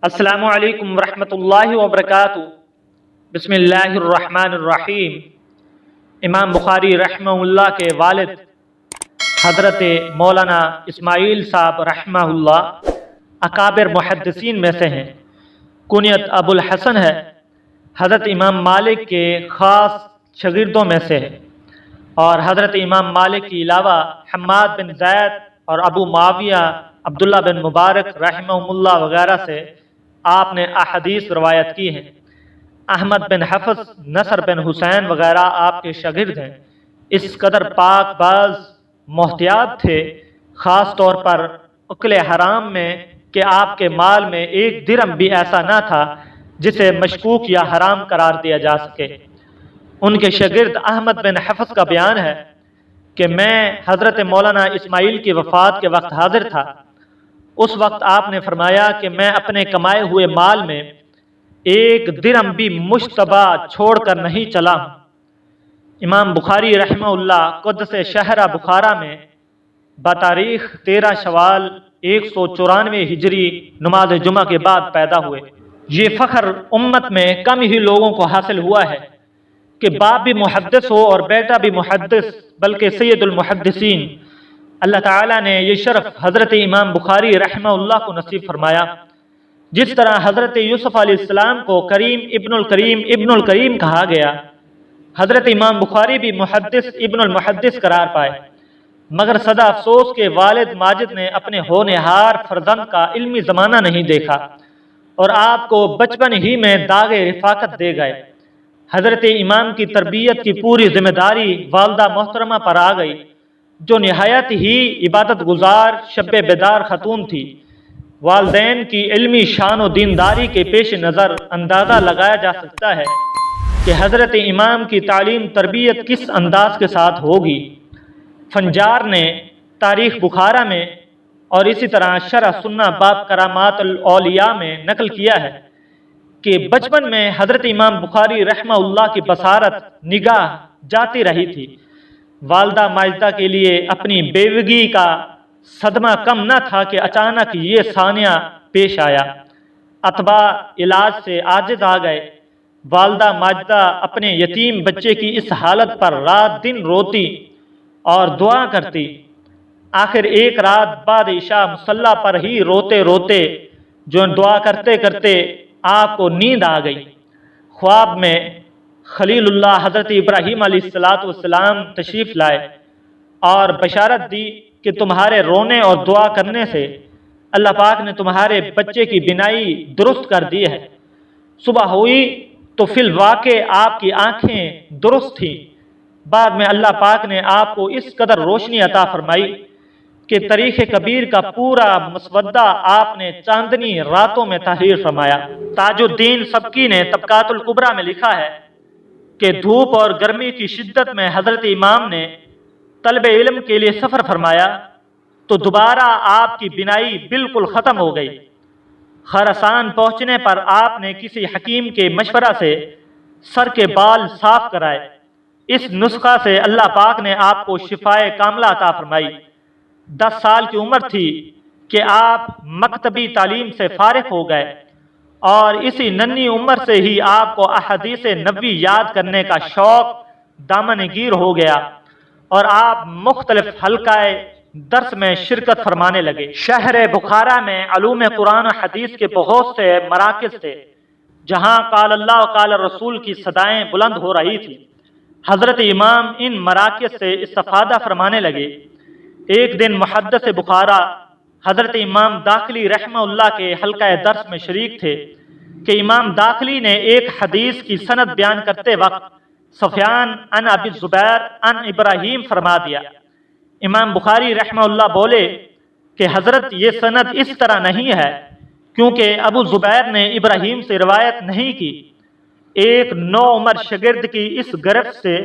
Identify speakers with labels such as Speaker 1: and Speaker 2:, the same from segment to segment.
Speaker 1: السلام علیکم ورحمۃ اللہ وبرکاتہ۔ بسم اللہ الرحمن الرحیم۔ امام بخاری رحمہ اللہ کے والد حضرت مولانا اسماعیل صاحب رحمہ اللہ اکابر محدثین میں سے ہیں۔ کنیت ابو الحسن ہے۔ حضرت امام مالک کے خاص شاگردوں میں سے ہے، اور حضرت امام مالک کے علاوہ حماد بن زید اور ابو معاویہ عبداللہ بن مبارک رحمہ اللہ وغیرہ سے آپ نے احادیث روایت کی ہیں۔ احمد بن حفظ، نصر بن حسین وغیرہ آپ کے شاگرد ہیں۔ اس قدر پاک باز محتیاط تھے، خاص طور پر اکل حرام میں، کہ آپ کے مال میں ایک درہم بھی ایسا نہ تھا جسے مشکوک یا حرام قرار دیا جا سکے۔ ان کے شاگرد احمد بن حفظ کا بیان ہے کہ میں حضرت مولانا اسماعیل کی وفات کے وقت حاضر تھا۔ اس وقت آپ نے فرمایا کہ میں اپنے کمائے ہوئے مال میں ایک درہم بھی مشتبہ چھوڑ کر نہیں چلا ہوں۔ امام بخاری رحمہ اللہ قدس شہرہ بخارا میں بتاریخ 13 شوال 194 ہجری نماز جمعہ کے بعد پیدا ہوئے۔ یہ فخر امت میں کم ہی لوگوں کو حاصل ہوا ہے کہ باپ بھی محدث ہو اور بیٹا بھی محدث، بلکہ سید المحدثین۔ اللہ تعالیٰ نے یہ شرف حضرت امام بخاری رحمہ اللہ کو نصیب فرمایا۔ جس طرح حضرت یوسف علیہ السلام کو کریم ابن الکریم کہا گیا، حضرت امام بخاری بھی محدث ابن المحدث قرار پائے، مگر صدا افسوس کہ والد ماجد نے اپنے ہونہار فرزند کا علمی زمانہ نہیں دیکھا اور آپ کو بچپن ہی میں داغ رفاقت دے گئے۔ حضرت امام کی تربیت کی پوری ذمہ داری والدہ محترمہ پر آ گئی، جو نہایت ہی عبادت گزار شب بیدار خاتون تھی۔ والدین کی علمی شان و دینداری کے پیش نظر اندازہ لگایا جا سکتا ہے کہ حضرت امام کی تعلیم تربیت کس انداز کے ساتھ ہوگی۔ فنجار نے تاریخ بخارا میں اور اسی طرح شرح سنہ باب کرامات الاولیاء میں نقل کیا ہے کہ بچپن میں حضرت امام بخاری رحمہ اللہ کی بصارت نگاہ جاتی رہی تھی۔ والدہ ماجدہ کے لیے اپنی بیوگی کا صدمہ کم نہ تھا کہ اچانک یہ سانیہ پیش آیا۔ اتباع علاج سے عاجز آ گئے۔ والدہ ماجدہ اپنے یتیم بچے کی اس حالت پر رات دن روتی اور دعا کرتی۔ آخر ایک رات بعد عشاء مصلی پر ہی روتے روتے جو دعا کرتے کرتے آپ کو نیند آ گئی۔ خواب میں خلیل اللہ حضرت ابراہیم علیہ السلام تشریف لائے اور بشارت دی کہ تمہارے رونے اور دعا کرنے سے اللہ پاک نے تمہارے بچے کی بینائی درست کر دی ہے۔ صبح ہوئی تو فی الواقع آپ کی آنکھیں درست تھیں۔ بعد میں اللہ پاک نے آپ کو اس قدر روشنی عطا فرمائی کہ تاریخ کبیر کا پورا مسودہ آپ نے چاندنی راتوں میں تحریر فرمایا۔ تاج الدین سبکی نے طبقات الکبریٰ میں لکھا ہے کہ دھوپ اور گرمی کی شدت میں حضرت امام نے طلب علم کے لیے سفر فرمایا تو دوبارہ آپ کی بینائی بالکل ختم ہو گئی۔ خراسان پہنچنے پر آپ نے کسی حکیم کے مشورہ سے سر کے بال صاف کرائے۔ اس نسخہ سے اللہ پاک نے آپ کو شفائے کاملہ عطا فرمائی۔ 10 سال کی عمر تھی کہ آپ مکتبی تعلیم سے فارغ ہو گئے، اور اسی ننھی عمر سے ہی آپ کو احادیث نبوی یاد کرنے کا شوق دامن گیر ہو گیا اور آپ مختلف حلقہ درس میں شرکت فرمانے لگے۔ شہر بخارا میں علوم قرآن و حدیث کے بہت سے مراکز تھے جہاں قال اللہ و قال رسول کی صدائیں بلند ہو رہی تھی۔ حضرت امام ان مراکز سے استفادہ فرمانے لگے۔ ایک دن محدث بخارا حضرت امام داخلی رحمہ اللہ کے حلقہ درس میں شریک تھے کہ امام داخلی نے ایک حدیث کی سند بیان کرتے وقت سفیان عن ابی الزبیر عن ابراہیم فرما دیا۔ امام بخاری رحمہ اللہ بولے کہ حضرت یہ سند اس طرح نہیں ہے، کیونکہ ابو زبیر نے ابراہیم سے روایت نہیں کی۔ ایک نو عمر شاگرد کی اس گرفت سے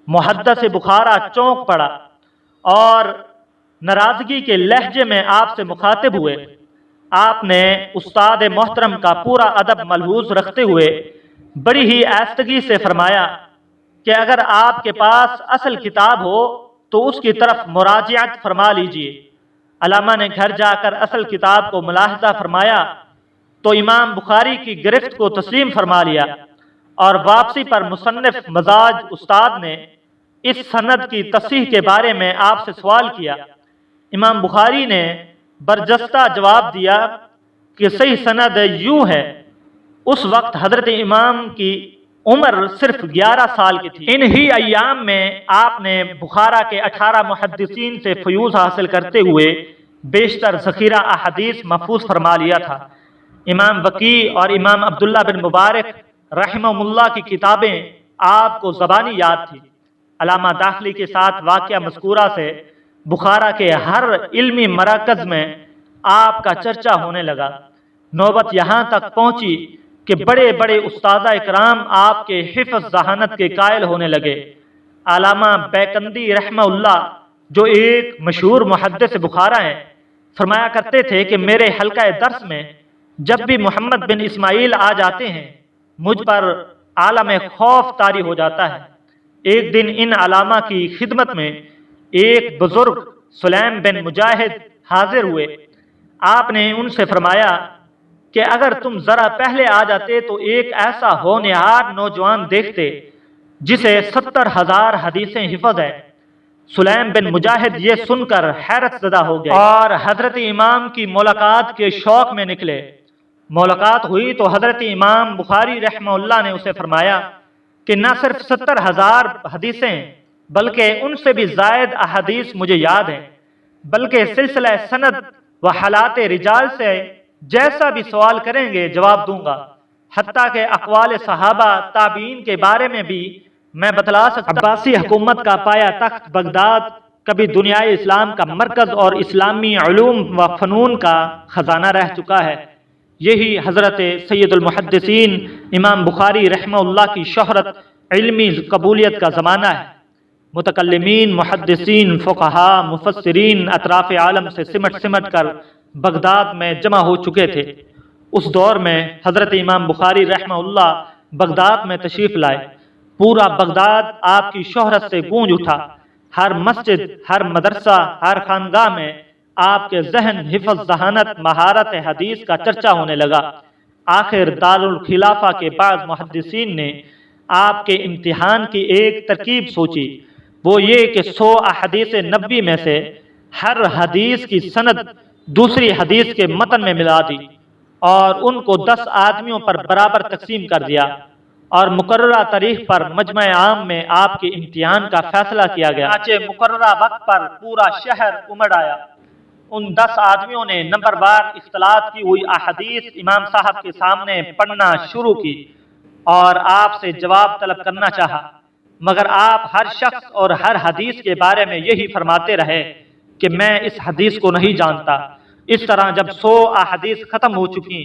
Speaker 1: محدث بخارا چونک پڑا اور ناراضگی کے لہجے میں آپ سے مخاطب ہوئے۔ آپ نے استاد محترم کا پورا ادب ملحوظ رکھتے ہوئے بڑی ہی آہستگی سے فرمایا کہ اگر آپ کے پاس اصل کتاب ہو تو اس کی طرف مراجعت فرما لیجئے۔ علامہ نے گھر جا کر اصل کتاب کو ملاحظہ فرمایا تو امام بخاری کی گرفت کو تسلیم فرما لیا، اور واپسی پر مصنف مزاج استاد نے اس سند کی تصحیح کے بارے میں آپ سے سوال کیا۔ امام بخاری نے برجستہ جواب دیا کہ صحیح سند یوں ہے، اس وقت حضرت امام کی عمر صرف 11 سال کی تھی۔ انہی ایام میں آپ نے بخارا کے 18 محدثین سے فیوض حاصل کرتے ہوئے بیشتر ذخیرہ احادیث محفوظ فرما لیا تھا۔ امام وکیع اور امام عبداللہ بن مبارک رحمہ اللہ کی کتابیں آپ کو زبانی یاد تھی۔ علامہ داخلی کے ساتھ واقعہ مذکورہ سے بخارا کے ہر علمی مراکز میں آپ کا چرچا ہونے لگا۔ نوبت یہاں تک پہنچی کہ بڑے بڑے استادہ اکرام آپ کے حفظ ذہانت کے قائل ہونے لگے۔ علامہ بیکندی رحمہ اللہ، جو ایک مشہور محدث بخارا ہیں، فرمایا کرتے تھے کہ میرے حلقہ درس میں جب بھی محمد بن اسماعیل آ جاتے ہیں مجھ پر عالم خوف طاری ہو جاتا ہے۔ ایک دن ان علامہ کی خدمت میں ایک بزرگ سلیم بن مجاہد حاضر ہوئے۔ آپ نے ان سے فرمایا کہ اگر تم ذرا پہلے آ جاتے تو ایک ایسا ہونہار نوجوان دیکھتے جسے 70,000 حدیثیں حفظ ہے۔ سلیم بن مجاہد یہ سن کر حیرت زدہ ہو گئے اور حضرت امام کی ملاقات کے شوق میں نکلے۔ ملاقات ہوئی تو حضرت امام بخاری رحمہ اللہ نے اسے فرمایا کہ نہ صرف 70,000 حدیثیں بلکہ ان سے بھی زائد احادیث مجھے یاد ہیں، بلکہ سلسلہ سند و حالات رجال سے جیسا بھی سوال کریں گے جواب دوں گا، حتیٰ کہ اقوال صحابہ تابعین کے بارے میں بھی میں بتلا سکتا ہوں۔ عباسی حکومت کا پایا تخت بغداد کبھی دنیائے اسلام کا مرکز اور اسلامی علوم و فنون کا خزانہ رہ چکا ہے۔ یہی حضرت سید المحدثین امام بخاری رحمہ اللہ کی شہرت علمی قبولیت کا زمانہ ہے۔ متکلمین، محدثین، فقہاء، مفسرین اطراف عالم سے سمٹ کر بغداد میں جمع ہو چکے تھے۔ اس دور میں حضرت امام بخاری رحمہ اللہ بغداد میں تشریف لائے۔ پورا بغداد آپ کی شہرت سے گونج اٹھا۔ ہر مسجد، ہر مدرسہ، ہر خانگاہ میں آپ کے ذہن، حفظ ذہانت، مہارت حدیث کا چرچا ہونے لگا۔ آخر دارالخلافہ کے بعض محدثین نے آپ کے امتحان کی ایک ترکیب سوچی، وہ یہ کہ 100 احادیث نبوی میں سے ہر حدیث کی سند دوسری حدیث کے متن میں ملا دی اور ان کو 10 آدمیوں پر برابر تقسیم کر دیا، اور مقررہ تاریخ پر مجمع عام میں آپ کے امتحان کا فیصلہ کیا گیا۔ چنانچہ مقررہ وقت پر پورا شہر امڑ آیا۔ ان 10 آدمیوں نے نمبر وار اختلاط کی ہوئی احادیث امام صاحب کے سامنے پڑھنا شروع کی اور آپ سے جواب طلب کرنا چاہا، مگر آپ ہر شخص اور ہر حدیث کے بارے میں یہی فرماتے رہے کہ میں اس حدیث کو نہیں جانتا۔ اس طرح جب 100 احادیث ختم ہو چکی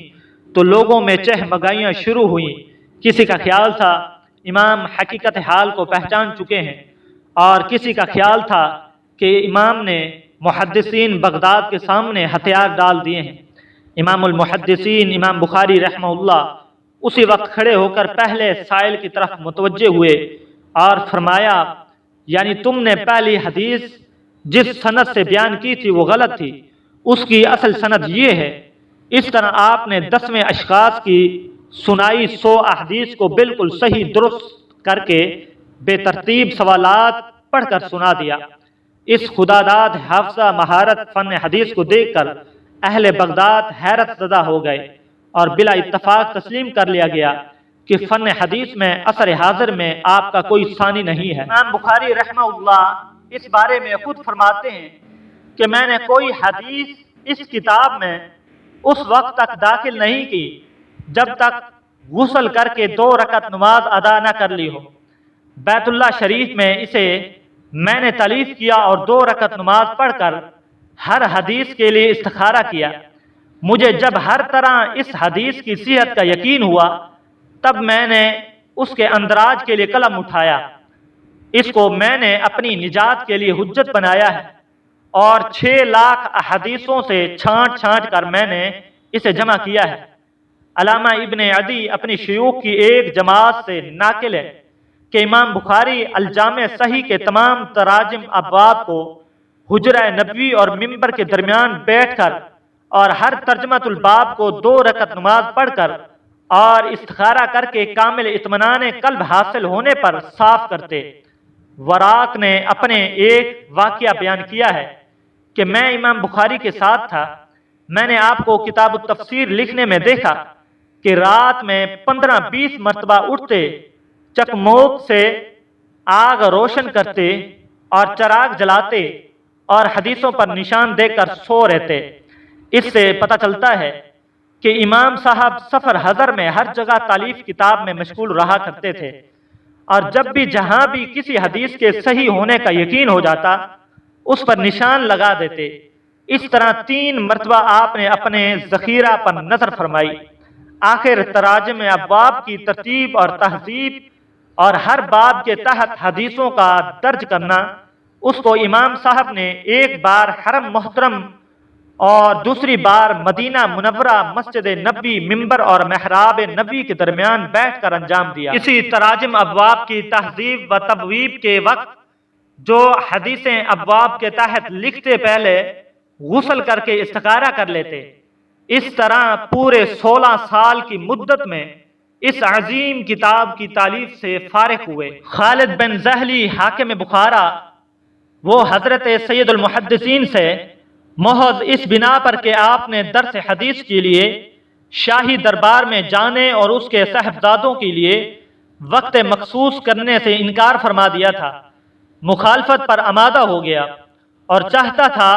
Speaker 1: تو لوگوں میں چہمگائیاں شروع ہوئیں۔ کسی کا خیال تھا امام حقیقت حال کو پہچان چکے ہیں، اور کسی کا خیال تھا کہ امام نے محدثین بغداد کے سامنے ہتھیار ڈال دیے ہیں۔ امام المحدثین امام بخاری رحمہ اللہ اسی وقت کھڑے ہو کر پہلے سائل کی طرف متوجہ ہوئے اور فرمایا، یعنی تم نے پہلی حدیث جس سند سے بیان کی تھی وہ غلط تھی، اس کی اصل سند یہ ہے۔ اس طرح آپ نے 10ویں اشخاص کی سنائی 100 احادیث کو بالکل صحیح درست کر کے بے ترتیب سوالات پڑھ کر سنا دیا۔ اس خداداد حافظہ مہارت فن حدیث کو دیکھ کر اہل بغداد حیرت زدہ ہو گئے اور بلا اتفاق تسلیم کر لیا گیا کہ فن حدیث میں عصر حاضر میں آپ کا کوئی ثانی نہیں ہے۔ امام بخاری رحمہ اللہ اس بارے میں خود فرماتے ہیں کہ میں نے کوئی حدیث اس کتاب میں اس وقت تک داخل نہیں کی جب تک غسل کر کے 2 رکعت نماز ادا نہ کر لی ہو۔ بیت اللہ شریف میں اسے میں نے تالیف کیا اور 2 رکعت نماز پڑھ کر ہر حدیث کے لیے استخارہ کیا۔ مجھے جب ہر طرح اس حدیث کی صحت کا یقین ہوا تب میں نے اس کے اندراج کے لیے قلم اٹھایا۔ اس کو میں نے اپنی نجات کے لیے حجت بنایا ہے، اور 6 لاکھ احادیثوں سے چھانٹ کر میں نے اسے جمع کیا ہے۔ علامہ ابن عدی اپنی شیوخ کی ایک جماعت سے ناقل ہے کہ امام بخاری الجامع صحیح کے تمام تراجم ابواب کو حجرہ نبوی اور منبر کے درمیان بیٹھ کر اور ہر ترجمۃ الباب کو 2 رکعت نماز پڑھ کر اور استخارہ کر کے کامل اطمینان قلب حاصل ہونے پر صاف کرتے۔ وراق نے اپنے ایک واقعہ بیان کیا ہے کہ میں امام بخاری کے ساتھ تھا، میں نے آپ کو کتاب التفسیر لکھنے میں دیکھا کہ رات میں 15-20 مرتبہ اٹھتے، چکموک سے آگ روشن کرتے اور چراغ جلاتے اور حدیثوں پر نشان دے کر سو رہتے۔ اس سے پتہ چلتا ہے کہ امام صاحب سفر حضر میں ہر جگہ تالیف کتاب میں مشغول رہا کرتے تھے، اور جب بھی جہاں بھی کسی حدیث کے صحیح ہونے کا یقین ہو جاتا اس پر نشان لگا دیتے۔ اس طرح 3 مرتبہ آپ نے اپنے ذخیرہ پر نظر فرمائی۔ آخر تراجم ابواب کی ترتیب اور تہذیب اور ہر باب کے تحت حدیثوں کا درج کرنا، اس کو امام صاحب نے ایک بار حرم محترم اور دوسری بار مدینہ منورہ مسجد نبی ممبر اور محراب نبی کے درمیان بیٹھ کر انجام دیا۔ اسی تراجم ابواب کی تہذیب و تبویب کے وقت جو حدیثیں ابواب کے تحت لکھتے پہلے غسل کر کے استخارہ کر لیتے۔ اس طرح پورے 16 سال کی مدت میں اس عظیم کتاب کی تالیف سے فارغ ہوئے۔ خالد بن زہلی حاکم بخارا وہ حضرت سید المحدثین سے محض اس بنا پر کہ آپ نے درس حدیث کے لیے شاہی دربار میں جانے اور اس کے صاحبزادوں کے لیے وقت مخصوص کرنے سے انکار فرما دیا تھا، مخالفت پر آمادہ ہو گیا اور چاہتا تھا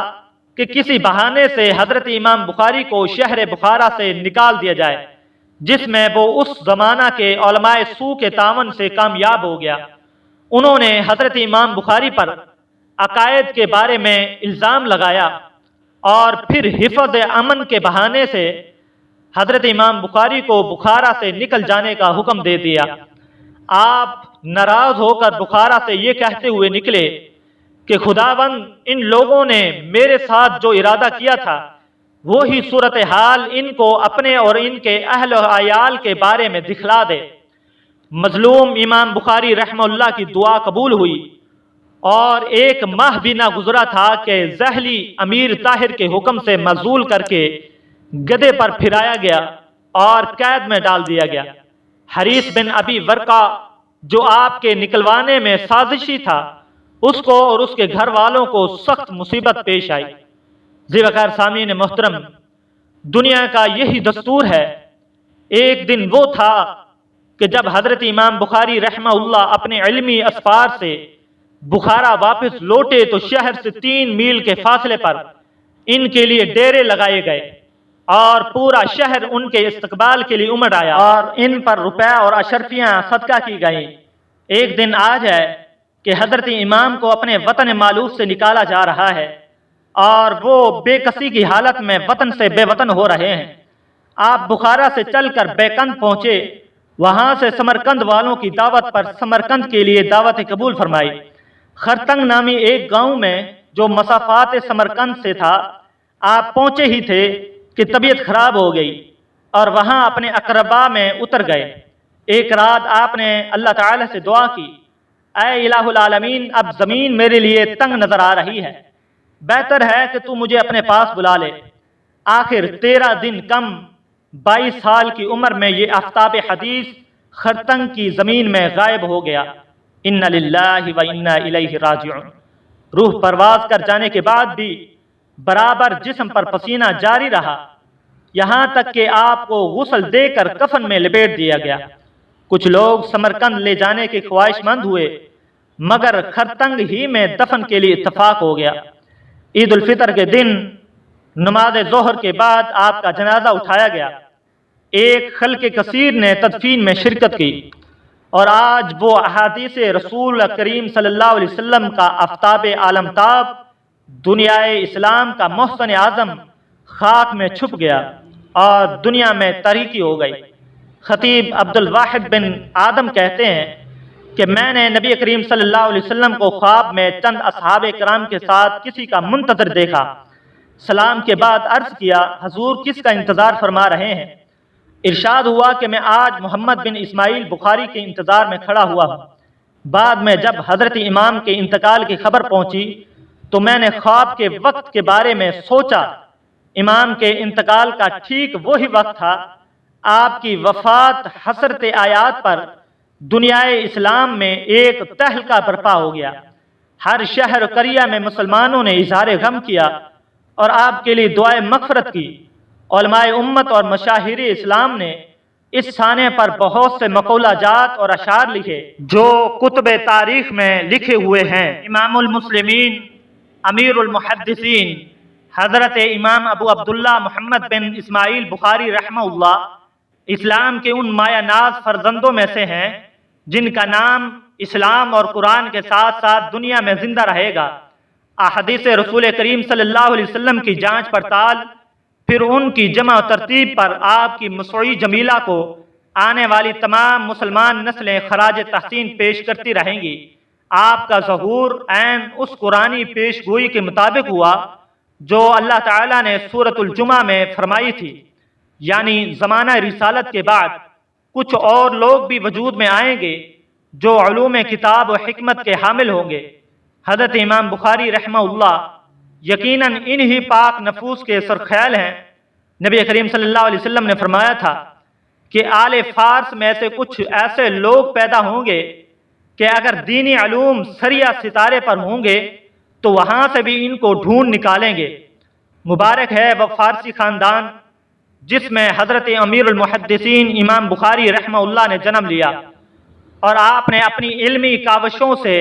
Speaker 1: کہ کسی بہانے سے حضرت امام بخاری کو شہر بخارا سے نکال دیا جائے، جس میں وہ اس زمانہ کے علماء سو کے تعاون سے کامیاب ہو گیا۔ انہوں نے حضرت امام بخاری پر عقائد کے بارے میں الزام لگایا اور پھر حفظ امن کے بہانے سے حضرت امام بخاری کو بخارا سے نکل جانے کا حکم دے دیا۔ آپ ناراض ہو کر بخارا سے یہ کہتے ہوئے نکلے کہ خداوند ان لوگوں نے میرے ساتھ جو ارادہ کیا تھا وہی صورتحال ان کو اپنے اور ان کے اہل و عیال کے بارے میں دکھلا دے۔ مظلوم امام بخاری رحمہ اللہ کی دعا قبول ہوئی اور 1 ماہ بھی نہ گزرا تھا کہ زہلی امیر طاہر کے حکم سے معزول کر کے گدے پر پھرایا گیا اور قید میں ڈال دیا گیا۔ حریث بن ابی ورقہ جو آپ کے نکلوانے میں سازشی تھا، اس کو اور اس کے گھر والوں کو سخت مصیبت پیش آئی۔ ذوقار سامعین محترم، دنیا کا یہی دستور ہے۔ ایک دن وہ تھا کہ جب حضرت امام بخاری رحمہ اللہ اپنے علمی اسفار سے بخارا واپس لوٹے تو شہر سے 3 میل کے فاصلے پر ان کے لیے ڈیرے لگائے گئے اور پورا شہر ان کے استقبال کے لیے امڑ آیا اور ان پر روپے اور اشرفیاں صدقہ کی گئیں۔ ایک دن آج ہے کہ حضرت امام کو اپنے وطن مالوف سے نکالا جا رہا ہے اور وہ بے کسی کی حالت میں وطن سے بے وطن ہو رہے ہیں۔ آپ بخارا سے چل کر بیکند پہنچے، وہاں سے سمرقند والوں کی دعوت پر سمرقند کے لیے دعوت قبول فرمائی۔ خرتنگ نامی ایک گاؤں میں جو مسافات سمرقند سے تھا، آپ پہنچے ہی تھے کہ طبیعت خراب ہو گئی اور وہاں اپنے اقربا میں اتر گئے۔ ایک رات آپ نے اللہ تعالی سے دعا کی، اے الہ العالمین، اب زمین میرے لیے تنگ نظر آ رہی ہے، بہتر ہے کہ تو مجھے اپنے پاس بلا لے۔ آخر 13 دن کم 22 سال کی عمر میں یہ آفتاب حدیث خرتنگ کی زمین میں غائب ہو گیا۔ انا للہ و انا الیہ راجعون۔ روح پرواز کر جانے کے بعد بھی برابر جسم پر پسینہ جاری رہا، یہاں تک کہ آپ کو غسل دے کر کفن میں لپیٹ دیا گیا۔ کچھ لوگ سمرقند لے جانے کے خواہش مند ہوئے، مگر خرتنگ ہی میں دفن کے لیے اتفاق ہو گیا۔ عید الفطر کے دن نماز ظہر کے بعد آپ کا جنازہ اٹھایا گیا۔ ایک خلق کثیر نے تدفین میں شرکت کی اور آج وہ احادیث رسول کریم صلی اللہ علیہ وسلم کا آفتاب عالمتاب، دنیا اسلام کا محسن اعظم خاک میں چھپ گیا اور دنیا میں تاریکی ہو گئی۔ خطیب عبد الواحد بن آدم کہتے ہیں کہ میں نے نبی کریم صلی اللہ علیہ وسلم کو خواب میں چند اصحاب کرام کے ساتھ کسی کا منتظر دیکھا۔ سلام کے بعد عرض کیا، حضور کس کا انتظار فرما رہے ہیں؟ ارشاد ہوا کہ میں آج محمد بن اسماعیل بخاری کے انتظار میں کھڑا ہوا ہوں۔ بعد میں جب حضرت امام کے انتقال کی خبر پہنچی تو میں نے خواب کے وقت کے بارے میں سوچا امام کے انتقال کا ٹھیک وہی وقت تھا آپ کی وفات حسرت آیات پر دنیائے اسلام میں ایک تہلکہ برپا ہو گیا۔ ہر شہر و قریہ میں مسلمانوں نے اظہار غم کیا اور آپ کے لیے دعائے مغفرت کی۔ علماء امت اور مشاہیر اسلام نے اس سانے پر بہت سے مقولہ جات اور اشعار لکھے جو کتب تاریخ میں لکھے ہوئے ہیں۔ امام المسلمین امیر المحدثین حضرت امام ابو عبداللہ محمد بن اسماعیل بخاری رحمہ اللہ اسلام کے ان مایہ ناز فرزندوں میں سے ہیں جن کا نام اسلام اور قرآن کے ساتھ ساتھ دنیا میں زندہ رہے گا۔ احادیث رسول کریم صلی اللہ علیہ وسلم کی جانچ پڑتال، پھر ان کی جمع و ترتیب پر آپ کی مسعی جمیلہ کو آنے والی تمام مسلمان نسلیں خراج تحسین پیش کرتی رہیں گی۔ آپ کا ظہور عین اس قرآنی پیش گوئی کے مطابق ہوا جو اللہ تعالیٰ نے سورۃ الجمعہ میں فرمائی تھی، یعنی زمانہ رسالت کے بعد کچھ اور لوگ بھی وجود میں آئیں گے جو علوم کتاب و حکمت کے حامل ہوں گے۔ حضرت امام بخاری رحمہ اللہ یقیناً انہی پاک نفوس کے سرخیل ہیں۔ نبی کریم صلی اللہ علیہ وسلم نے فرمایا تھا کہ آل فارس میں سے کچھ ایسے لوگ پیدا ہوں گے کہ اگر دینی علوم سریا ستارے پر ہوں گے تو وہاں سے بھی ان کو ڈھونڈ نکالیں گے۔ مبارک ہے وہ فارسی خاندان جس میں حضرت امیر المحدثین امام بخاری رحمہ اللہ نے جنم لیا، اور آپ نے اپنی علمی کاوشوں سے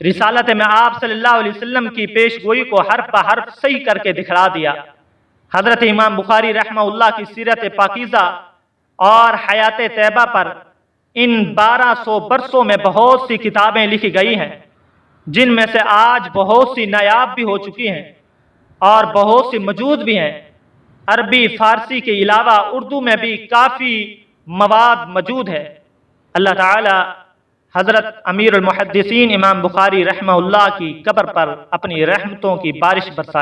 Speaker 1: رسالت میں آپ صلی اللہ علیہ وسلم کی پیش گوئی کو حرف بہ حرف صحیح کر کے دکھلا دیا۔ حضرت امام بخاری رحمہ اللہ کی سیرت پاکیزہ اور حیات طیبہ پر ان 1200 برسوں میں بہت سی کتابیں لکھی گئی ہیں، جن میں سے آج بہت سی نایاب بھی ہو چکی ہیں اور بہت سی موجود بھی ہیں۔ عربی فارسی کے علاوہ اردو میں بھی کافی مواد موجود ہے۔ اللہ تعالی حضرت امیر المحدثین امام بخاری رحمہ اللہ کی قبر پر اپنی رحمتوں کی بارش برسائے۔